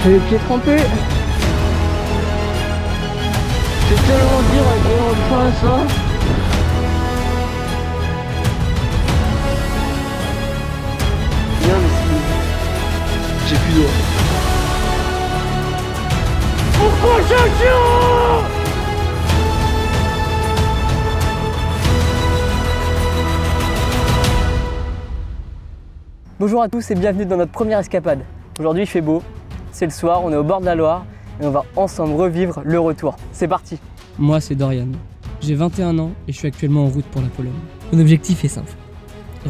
J'ai les pieds trempés. C'est tellement dur avec les repas ça. Bien mais j'ai plus d'eau. Pourquoi champion? Bonjour à tous et bienvenue dans notre première escapade. Aujourd'hui il fait beau, c'est le soir, on est au bord de la Loire et on va ensemble revivre le retour. C'est parti. Moi c'est Dorian, j'ai 21 ans et je suis actuellement en route pour la Pologne. Mon objectif est simple,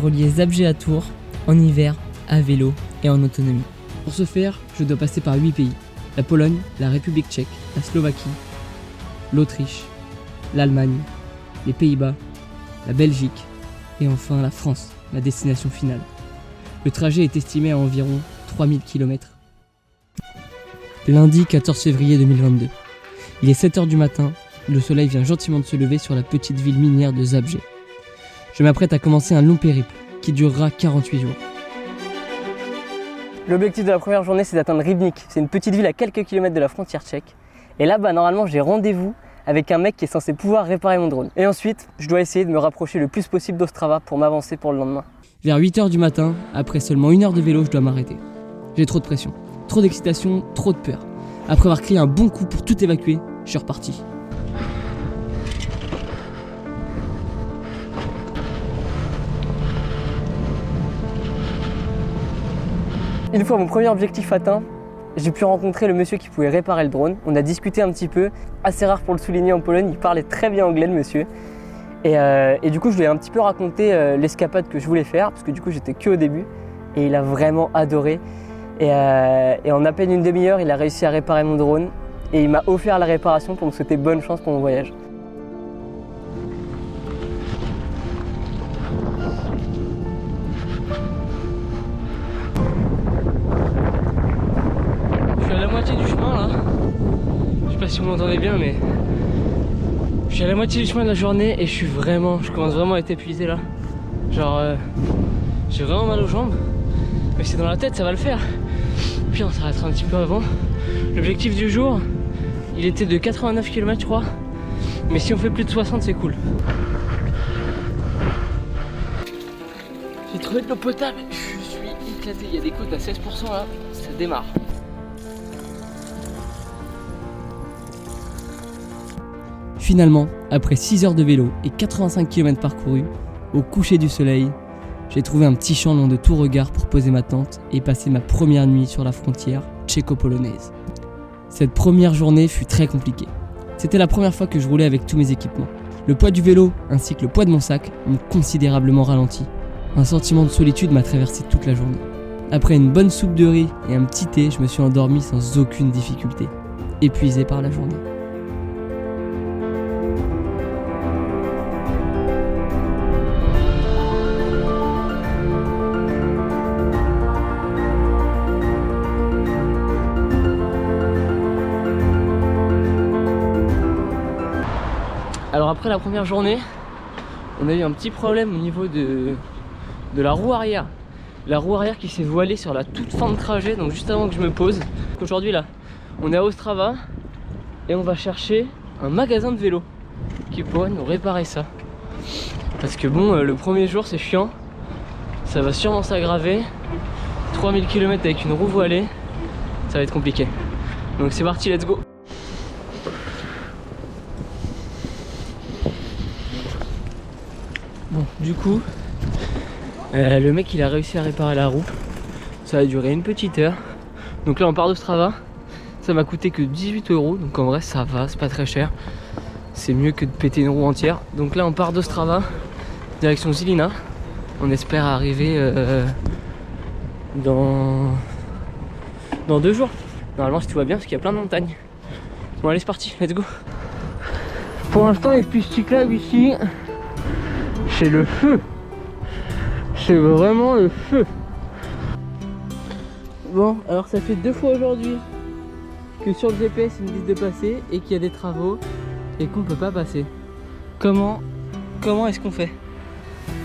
relier Zabrze à Tours en hiver, à vélo et en autonomie. Pour ce faire, je dois passer par 8 pays. La Pologne, la République tchèque, la Slovaquie, l'Autriche, l'Allemagne, les Pays-Bas, la Belgique et enfin la France, ma destination finale. Le trajet est estimé à environ 3000 km. Lundi 14 février 2022. Il est 7h du matin, le soleil vient gentiment de se lever sur la petite ville minière de Zabrze. Je m'apprête à commencer un long périple qui durera 48 jours. L'objectif de la première journée c'est d'atteindre Rybnik. C'est une petite ville à quelques kilomètres de la frontière tchèque. Et là-bas normalement j'ai rendez-vous avec un mec qui est censé pouvoir réparer mon drone. Et ensuite je dois essayer de me rapprocher le plus possible d'Ostrava pour m'avancer pour le lendemain. Vers 8h du matin, après seulement 1 heure de vélo, je dois m'arrêter. J'ai trop de pression, trop d'excitation, trop de peur. Après avoir crié un bon coup pour tout évacuer, je suis reparti. Une fois mon premier objectif atteint, j'ai pu rencontrer le monsieur qui pouvait réparer le drone. On a discuté un petit peu, assez rare pour le souligner en Pologne, il parlait très bien anglais le monsieur. Et du coup je lui ai un petit peu raconté l'escapade que je voulais faire, parce que du coup j'étais que au début, et il a vraiment adoré. Et en à peine une demi-heure, il a réussi à réparer mon drone, et il m'a offert la réparation pour me souhaiter bonne chance pour mon voyage. Je suis à la moitié du chemin là, je sais pas si vous m'entendez bien mais... Je suis à la moitié du chemin de la journée et je commence vraiment à être épuisé là. Genre, j'ai vraiment mal aux jambes, mais c'est dans la tête, ça va le faire. Puis on s'arrêtera un petit peu avant. L'objectif du jour, il était de 89 km je crois, mais si on fait plus de 60 c'est cool. J'ai trouvé de l'eau potable, je suis éclaté, il y a des côtes à 16% là, ça démarre. Finalement, après 6 heures de vélo et 85 km parcourus, au coucher du soleil, j'ai trouvé un petit champ loin de tout regard pour poser ma tente et passer ma première nuit sur la frontière tchéco-polonaise. Cette première journée fut très compliquée. C'était la première fois que je roulais avec tous mes équipements. Le poids du vélo ainsi que le poids de mon sac m'ont considérablement ralenti. Un sentiment de solitude m'a traversé toute la journée. Après une bonne soupe de riz et un petit thé, je me suis endormi sans aucune difficulté, épuisé par la journée. Alors après la première journée, on a eu un petit problème au niveau de la roue arrière. La roue arrière qui s'est voilée sur la toute fin de trajet, donc juste avant que je me pose. Aujourd'hui là, on est à Ostrava et on va chercher un magasin de vélo qui pourrait nous réparer ça. Parce que bon, le premier jour c'est chiant, ça va sûrement s'aggraver. 3000 km avec une roue voilée, ça va être compliqué. Donc c'est parti, let's go. Bon, du coup, le mec il a réussi à réparer la roue. Ça a duré une petite heure. Donc là on part d'Ostrava. Ça m'a coûté que 18 €. Donc en vrai ça va, c'est pas très cher. C'est mieux que de péter une roue entière. Donc là on part d'Ostrava, direction Žilina. On espère arriver dans 2 jours. Normalement si tout va bien parce qu'il y a plein de montagnes. Bon allez c'est parti, let's go. Pour l'instant les pistes cyclables ici, c'est le feu. C'est vraiment le feu. Bon, alors ça fait 2 fois aujourd'hui que sur le GPS ils me disent de passer et qu'il y a des travaux et qu'on peut pas passer. Comment est-ce qu'on fait?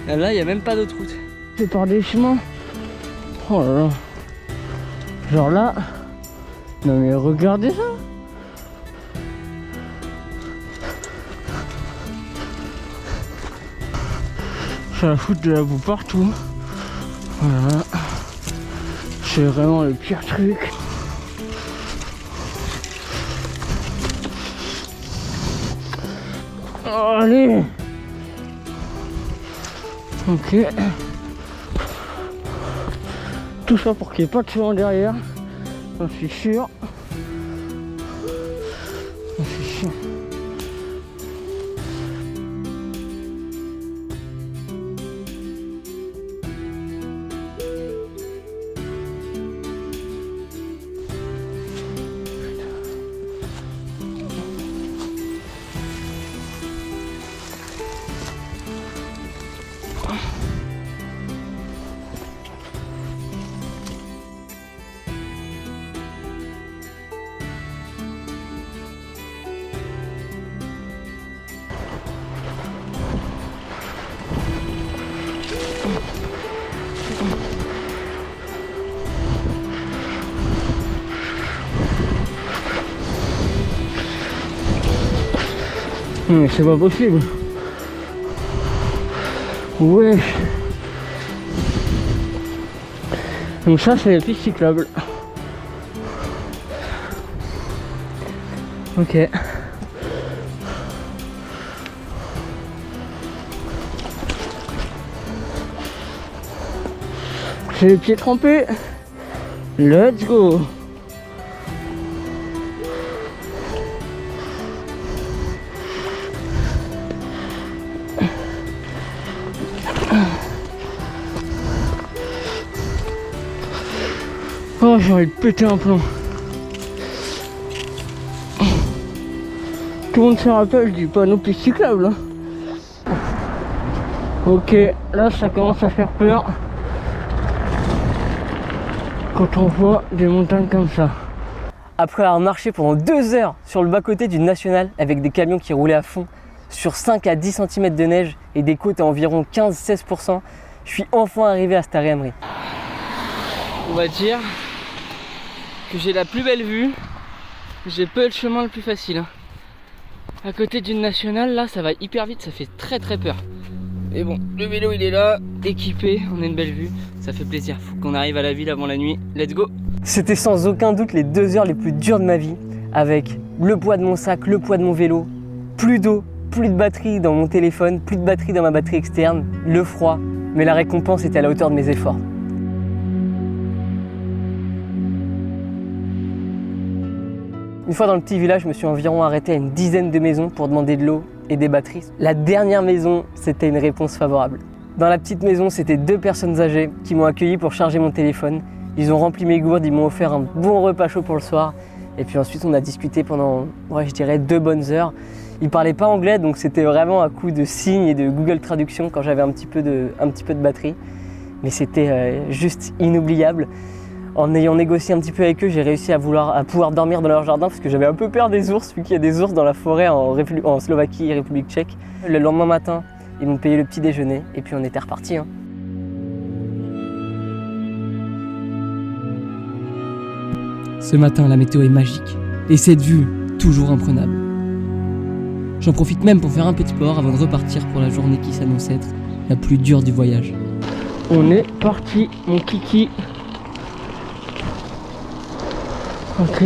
Là il n'y a même pas d'autre route. C'est par des chemins. Oh là là. Genre là, Non mais regardez ça. Ça va foutre de la boue partout. Voilà. C'est vraiment le pire truc. Allez. Ok. Tout ça pour qu'il n'y ait pas de vent derrière. J'en suis sûr. J'en suis sûr. Mais c'est pas possible. Ouais. Donc ça c'est les pistes cyclables. Ok. J'ai les pieds trempés. Let's go. Oh, j'ai envie de péter un plomb. Tout le monde se rappelle du panneau piste cyclable. Hein. Ok, là ça commence à faire peur. Quand on voit des montagnes comme ça. Après avoir marché pendant 2 heures sur le bas-côté d'une nationale avec des camions qui roulaient à fond, sur 5 à 10 cm de neige et des côtes à environ 15-16%, je suis enfin arrivé à Staré Emry. On va dire que j'ai la plus belle vue, j'ai pas le chemin le plus facile. À côté d'une nationale, là ça va hyper vite, ça fait très peur. Mais bon, le vélo il est là, équipé, on a une belle vue, ça fait plaisir. Faut qu'on arrive à la ville avant la nuit, let's go. C'était sans aucun doute les 2 heures les plus dures de ma vie, avec le poids de mon sac, le poids de mon vélo, plus d'eau, plus de batterie dans mon téléphone, plus de batterie dans ma batterie externe, le froid, mais la récompense était à la hauteur de mes efforts. Une fois dans le petit village, je me suis environ arrêté à une dizaine de maisons pour demander de l'eau et des batteries. La dernière maison, c'était une réponse favorable. Dans la petite maison, c'était 2 personnes âgées qui m'ont accueilli pour charger mon téléphone. Ils ont rempli mes gourdes, ils m'ont offert un bon repas chaud pour le soir. Et puis ensuite, on a discuté pendant, je dirais 2 bonnes heures. Ils parlaient pas anglais, donc c'était vraiment à coup de signes et de Google Traduction quand j'avais un petit peu de batterie. Mais c'était juste inoubliable. En ayant négocié un petit peu avec eux, j'ai réussi à pouvoir dormir dans leur jardin parce que j'avais un peu peur des ours, vu qu'il y a des ours dans la forêt en Slovaquie et République tchèque. Le lendemain matin, ils m'ont payé le petit déjeuner et puis on était repartis. Hein. Ce matin, la météo est magique et cette vue, toujours imprenable. J'en profite même pour faire un peu de sport avant de repartir pour la journée qui s'annonce être la plus dure du voyage. On est parti, mon kiki. Ok.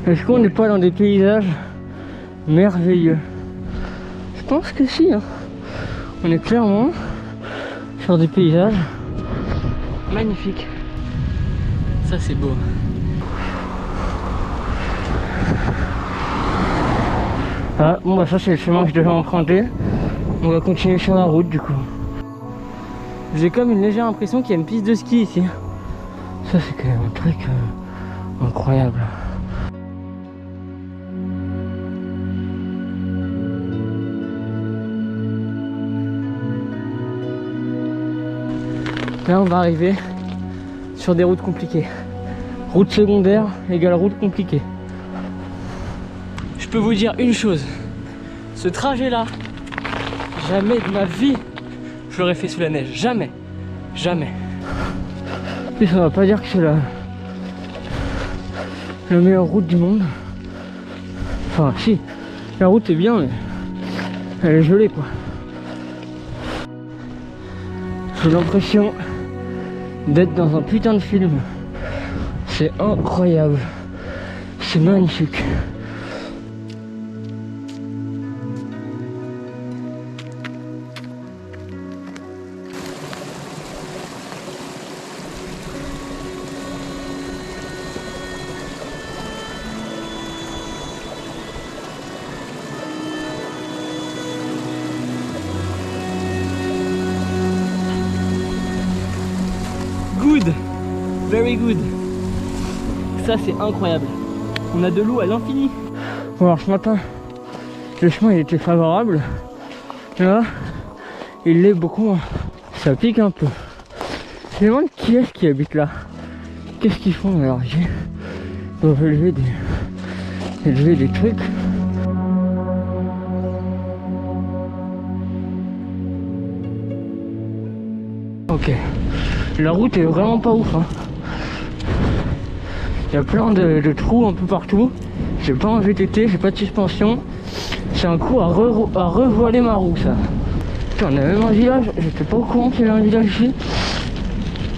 Est-ce qu'on n'est pas dans des paysages merveilleux? Je pense que si. Hein. On est clairement sur des paysages magnifiques. Ça c'est beau. Ah bon bah ça c'est le chemin que je devais emprunter. On va continuer sur la route du coup. J'ai comme une légère impression qu'il y a une piste de ski ici. Ça c'est quand même un truc incroyable. Là on va arriver sur des routes compliquées. Route secondaire égale route compliquée. Je peux vous dire une chose, ce trajet là, jamais de ma vie je l'aurais fait sous la neige, jamais, jamais. En plus on va pas dire que c'est la meilleure route du monde. Enfin si, la route est bien mais elle est gelée quoi. J'ai l'impression d'être dans un putain de film. C'est incroyable. C'est magnifique. Good, very good. Ça c'est incroyable. On a de l'eau à l'infini. Bon alors ce matin, le chemin il était favorable. Et là, il l'est beaucoup moins. Ça pique un peu. Je me demande qui est-ce qui habite là. Qu'est-ce qu'ils font alors? Ils doivent élever des trucs. Ok. La route est vraiment pas ouf hein. Il y a plein de trous un peu partout. J'ai pas un VTT, j'ai pas de suspension. C'est un coup à revoiler ma roue ça. Putain, on a même un village, j'étais pas au courant qu'il y avait un village ici.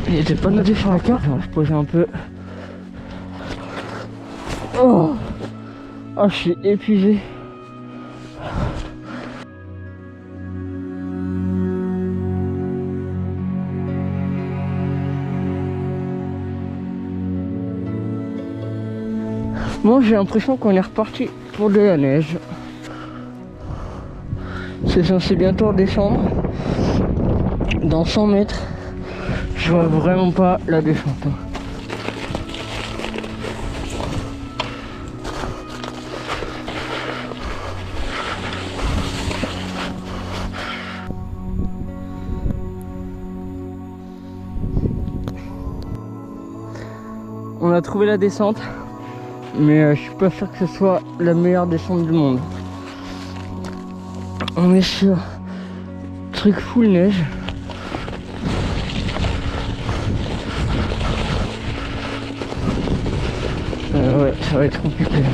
Il était pas noté sur la carte, on va se poser un peu. Oh, je suis épuisé. Bon, j'ai l'impression qu'on est reparti pour de la neige. C'est censé bientôt redescendre. Dans 100 mètres. Je vois vraiment pas la descente. On a trouvé la descente. Mais je suis pas sûr que ce soit la meilleure descente du monde. On est sur truc full neige. Ouais, ça va être compliqué.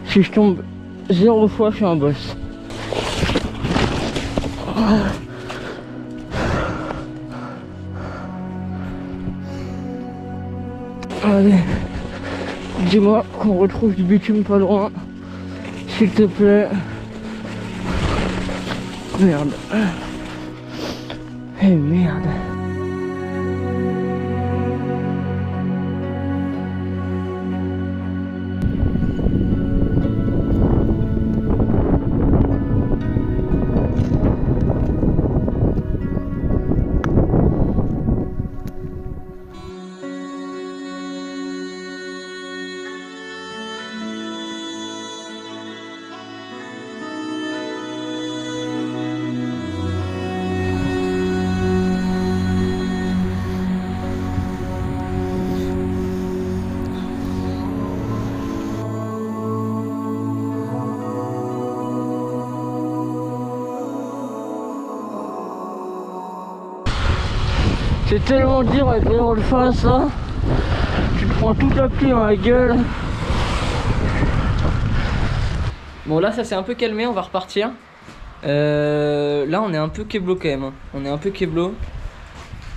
Si je tombe 0 fois, je suis un boss. Allez, dis-moi qu'on retrouve du bitume pas loin, s'il te plaît. Merde. Eh merde. C'est tellement dur avec les roues de face là. Tu te prends toute la pluie dans la gueule. Bon là ça s'est un peu calmé, on va repartir. Là on est un peu kéblo quand même. On est un peu kéblo.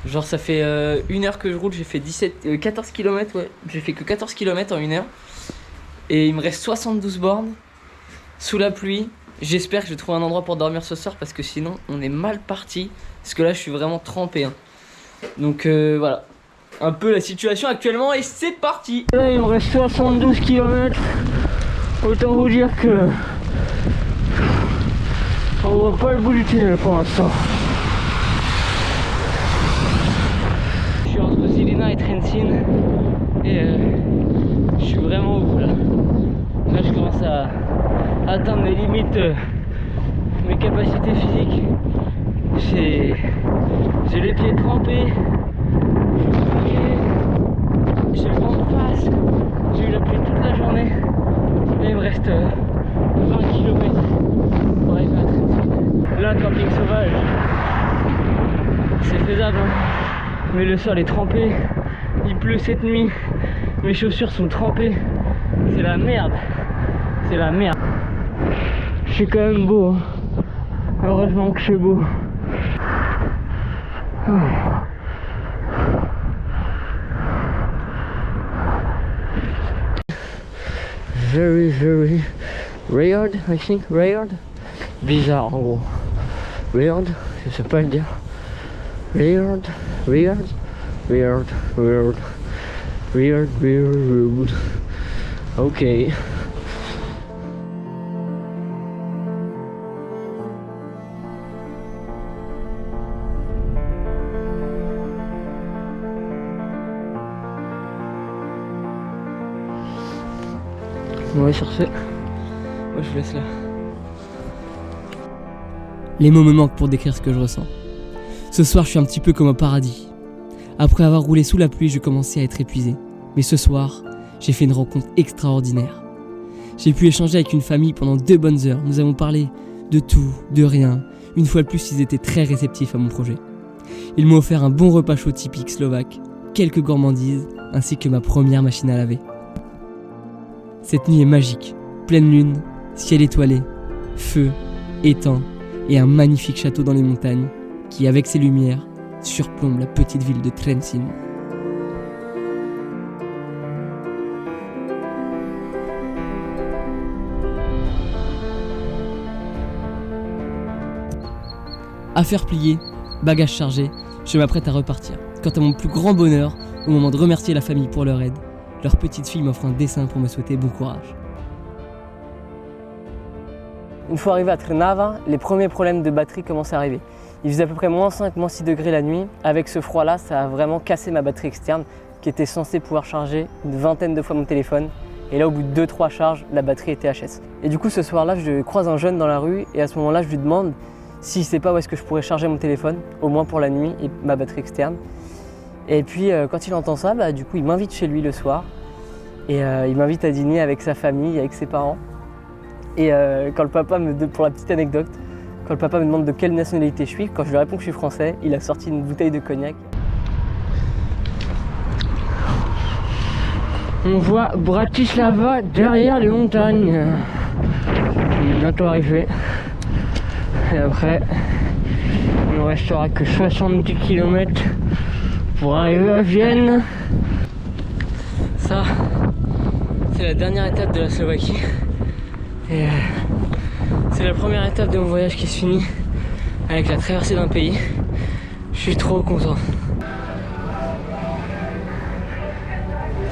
Genre ça fait 1 heure que je roule, j'ai fait 14 km, ouais. J'ai fait que 14 km en 1 heure. Et il me reste 72 bornes sous la pluie. J'espère que je vais trouver un endroit pour dormir ce soir parce que sinon on est mal parti. Parce que là je suis vraiment trempé hein. Donc voilà, un peu la situation actuellement et c'est parti. Là il me reste 72 km. Autant vous dire que on voit pas le bout du tunnel pour l'instant. Je suis entre Žilina et Trenčín et je suis vraiment au bout là. Là je commence à atteindre mes limites, mes capacités physiques. J'ai les pieds trempés, j'ai le vent de face, j'ai eu la pluie toute la journée. Là il me reste 20 km pour arriver à Trenčín. Là camping sauvage, c'est c'est faisable hein. Mais le sol est trempé, il pleut cette nuit, mes chaussures sont trempées, c'est la merde, c'est la merde. Je suis quand même beau hein. Heureusement que je suis beau. Very weird, I think, weird. Bizarre en gros. Weird, je sais pas le dire. Weird. Ok. On va chercher. Moi je vous laisse là. Les mots me manquent pour décrire ce que je ressens. Ce soir, je suis un petit peu comme au paradis. Après avoir roulé sous la pluie, je commençais à être épuisé. Mais ce soir, j'ai fait une rencontre extraordinaire. J'ai pu échanger avec une famille pendant 2 bonnes heures. Nous avons parlé de tout, de rien. Une fois de plus, ils étaient très réceptifs à mon projet. Ils m'ont offert un bon repas chaud typique slovaque, quelques gourmandises, ainsi que ma première machine à laver. Cette nuit est magique. Pleine lune, ciel étoilé, feu, étang et un magnifique château dans les montagnes qui, avec ses lumières, surplombe la petite ville de Trenčín. Affaire pliée, bagages chargés, je m'apprête à repartir. Quant à mon plus grand bonheur, au moment de remercier la famille pour leur aide, leur petite fille m'offre un dessin pour me souhaiter bon courage. Une fois arrivé à Trnava, les premiers problèmes de batterie commencent à arriver. Il faisait à peu près -5, -6 degrés la nuit. Avec ce froid-là, ça a vraiment cassé ma batterie externe qui était censée pouvoir charger une vingtaine de fois mon téléphone. Et là, au bout de 2-3 charges, la batterie était HS. Et du coup, ce soir-là, je croise un jeune dans la rue et à ce moment-là, je lui demande s'il ne sait pas où est-ce que je pourrais charger mon téléphone, au moins pour la nuit et ma batterie externe. Et puis, quand il entend ça, du coup, il m'invite chez lui le soir. Et il m'invite à dîner avec sa famille, avec ses parents. Et quand le papa pour la petite anecdote, quand le papa me demande de quelle nationalité je suis, quand je lui réponds que je suis français, il a sorti une bouteille de cognac. On voit Bratislava derrière les montagnes. On est bientôt arrivé. Et après, il ne restera que 70 km pour arriver à Vienne. Ça, c'est la dernière étape de la Slovaquie. Et c'est la première étape de mon voyage qui se finit avec la traversée d'un pays. Je suis trop content.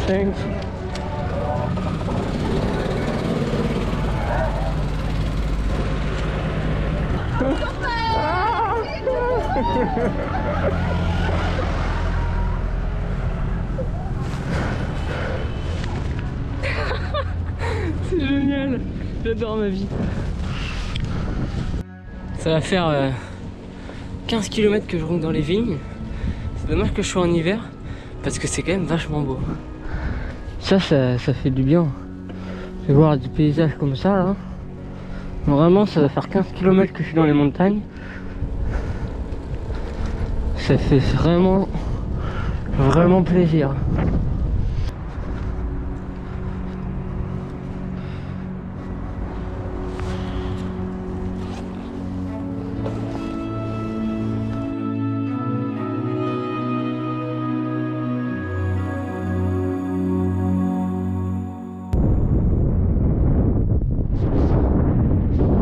Thanks. C'est génial, j'adore ma vie. Ça va faire 15 km que je roule dans les vignes. C'est dommage que je sois en hiver parce que c'est quand même vachement beau. Ça fait du bien de voir des paysages comme ça là. Vraiment, ça va faire 15 km que je suis dans les montagnes. Ça fait vraiment plaisir.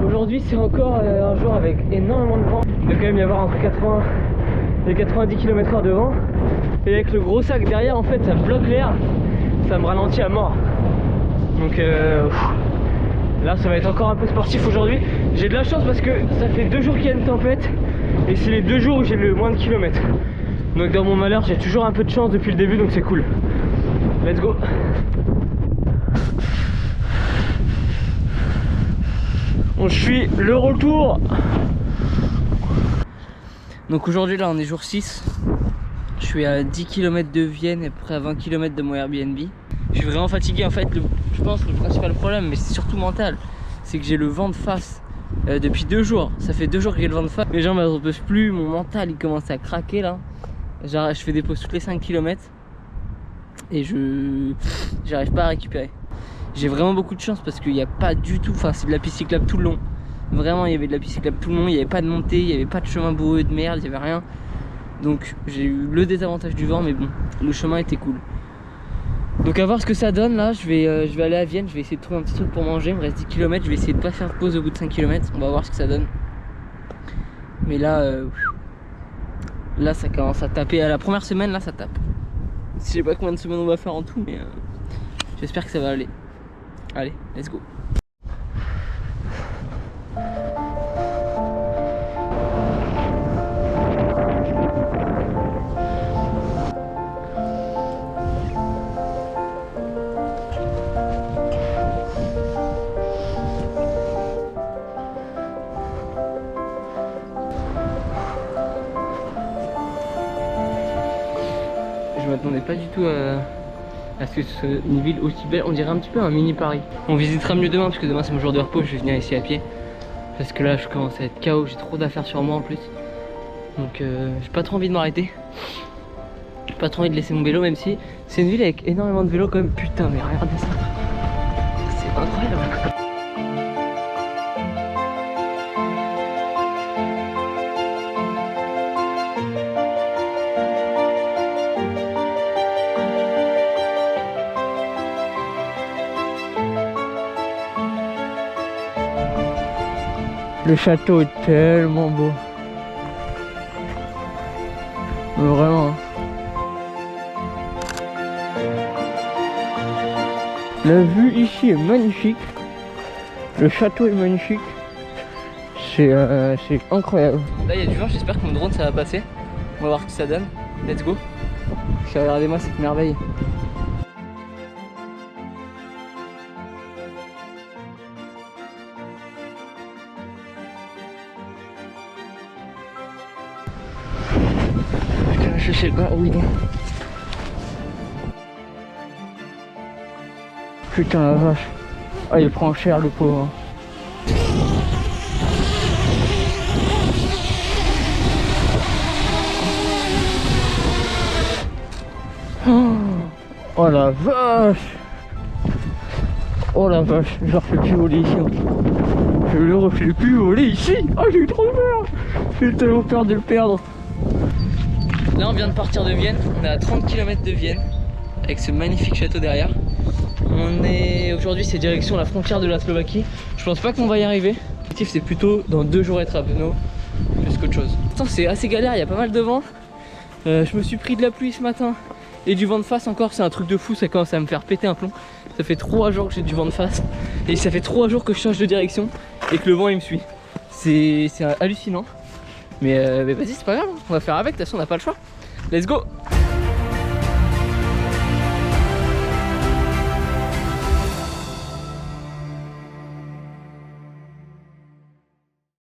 Aujourd'hui c'est encore un jour avec énormément de vent. Il doit quand même y avoir entre 80 et 90 km/h de vent. Et avec le gros sac derrière, en fait, ça bloque l'air. Ça me ralentit à mort. Donc là, ça va être encore un peu sportif aujourd'hui. J'ai de la chance parce que ça fait 2 jours qu'il y a une tempête. Et c'est les 2 jours où j'ai le moins de kilomètres. Donc dans mon malheur, j'ai toujours un peu de chance depuis le début, donc c'est cool. Let's go. On suit le retour. Donc aujourd'hui là on est jour 6. Je suis à 10 km de Vienne et à peu près à 20 km de mon Airbnb. Je suis vraiment fatigué en fait. Je pense que le principal problème, mais c'est surtout mental, c'est que j'ai le vent de face depuis 2 jours. Ça fait 2 jours que j'ai le vent de face. Mes jambes elles en peuvent plus, mon mental il commence à craquer là. Genre, je fais des pauses toutes les 5 km et j'arrive pas à récupérer. J'ai vraiment beaucoup de chance parce qu'il n'y a pas du tout, enfin c'est de la piste cyclable tout le long. Vraiment il y avait de la piste cyclable tout le long, il n'y avait pas de montée, il n'y avait pas de chemin boueux de merde, il n'y avait rien. Donc j'ai eu le désavantage du vent, mais bon, le chemin était cool. Donc à voir ce que ça donne là, je vais aller à Vienne, je vais essayer de trouver un petit truc pour manger, il me reste 10 km, je vais essayer de pas faire de pause au bout de 5 km, on va voir ce que ça donne. Mais là, là ça commence à taper, à la première semaine là ça tape. Je sais pas combien de semaines on va faire en tout, mais j'espère que ça va aller. Allez, let's go. Je m'attendais pas du tout à ce que ce soit une ville aussi belle. On dirait un petit peu un mini Paris. On visitera mieux demain parce que demain c'est mon jour de repos. Je vais venir ici à pied parce que là je commence à être KO. J'ai trop d'affaires sur moi en plus. Donc j'ai pas trop envie de m'arrêter. J'ai pas trop envie de laisser mon vélo, même si c'est une ville avec énormément de vélos quand même. Putain mais regardez ça. C'est incroyable. Le château est tellement beau. Mais vraiment. La vue ici est magnifique. Le château est magnifique. C'est incroyable. Là il y a du vent, j'espère que mon drone ça va passer. On va voir ce que ça donne. Let's go. Regardez-moi cette merveille. Je sais pas où il est. Putain la vache. Ah il prend cher le pauvre. Oh la vache. Oh la vache, je leur fais plus voler ici. Je leur fais plus voler ici. Ah j'ai trop peur. J'ai tellement peur de le perdre. Là on vient de partir de Vienne, on est à 30 km de Vienne avec ce magnifique château derrière. On est aujourd'hui c'est direction la frontière de la Slovaquie. Je pense pas qu'on va y arriver. L'objectif c'est plutôt dans 2 jours être à Brno plus qu'autre chose. Pourtant c'est assez galère, il y a pas mal de vent. Je me suis pris de la pluie ce matin et du vent de face encore, c'est un truc de fou, ça commence à me faire péter un plomb. Ça fait 3 jours que j'ai du vent de face et ça fait 3 jours que je change de direction et que le vent il me suit. C'est hallucinant. Mais vas-y c'est pas grave, on va faire avec, de toute façon on n'a pas le choix. Let's go.